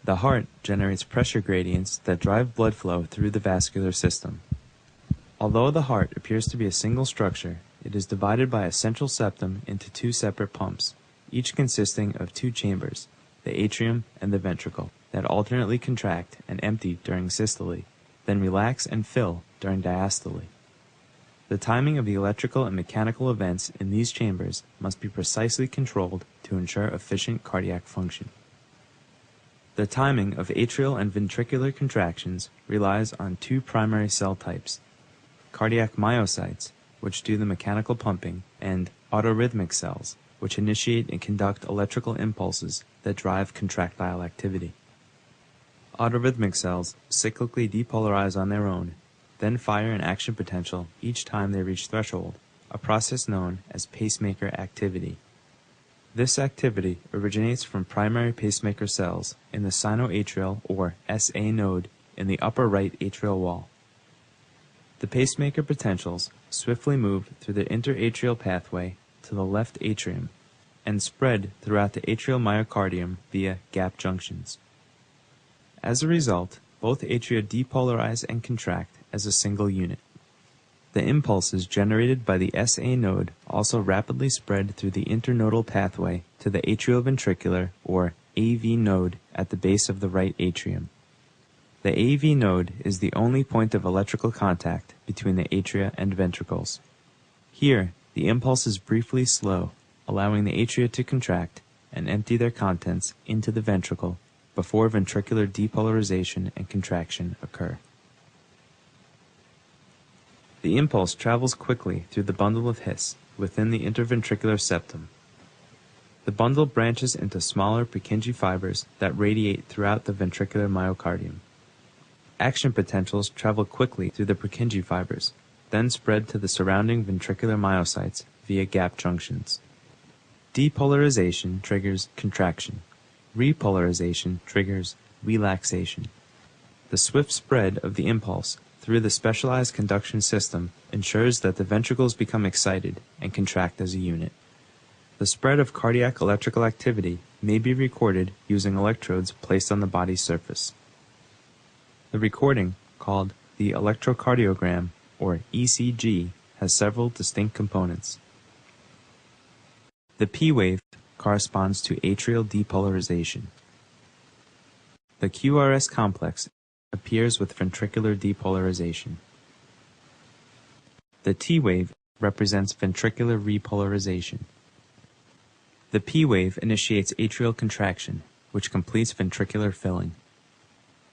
The heart generates pressure gradients that drive blood flow through the vascular system. Although the heart appears to be a single structure, it is divided by a central septum into two separate pumps, each consisting of two chambers, the atrium and the ventricle, that alternately contract and empty during systole, then relax and fill during diastole. The timing of the electrical and mechanical events in these chambers must be precisely controlled to ensure efficient cardiac function. The timing of atrial and ventricular contractions relies on two primary cell types: cardiac myocytes, which do the mechanical pumping, and autorhythmic cells, which initiate and conduct electrical impulses that drive contractile activity. Autorhythmic cells cyclically depolarize on their own, then fire an action potential each time they reach threshold, a process known as pacemaker activity. This activity originates from primary pacemaker cells in the sinoatrial or SA node in the upper right atrial wall. The pacemaker potentials swiftly move through the interatrial pathway to the left atrium and spread throughout the atrial myocardium via gap junctions. As a result, both atria depolarize and contract as a single unit. The impulses generated by the SA node also rapidly spread through the internodal pathway to the atrioventricular or AV node at the base of the right atrium. The AV node is the only point of electrical contact between the atria and ventricles. Here, the impulses briefly slow, allowing the atria to contract and empty their contents into the ventricle before ventricular depolarization and contraction occur. The impulse travels quickly through the bundle of His within the interventricular septum. The bundle branches into smaller Purkinje fibers that radiate throughout the ventricular myocardium. Action potentials travel quickly through the Purkinje fibers, then spread to the surrounding ventricular myocytes via gap junctions. Depolarization triggers contraction. Repolarization triggers relaxation. The swift spread of the impulse through the specialized conduction system ensures that the ventricles become excited and contract as a unit. The spread of cardiac electrical activity may be recorded using electrodes placed on the body's surface. The recording, called the electrocardiogram, or ECG, has several distinct components. The P wave corresponds to atrial depolarization. The QRS complex appears with ventricular depolarization. The T wave represents ventricular repolarization. The P wave initiates atrial contraction, which completes ventricular filling.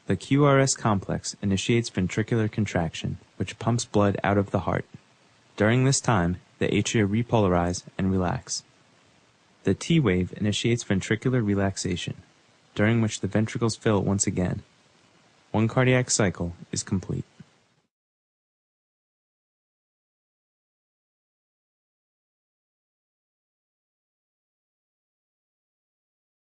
The QRS complex initiates ventricular contraction, which pumps blood out of the heart. During this time, the atria repolarize and relax. The T wave initiates ventricular relaxation, during which the ventricles fill once again. One cardiac cycle is complete.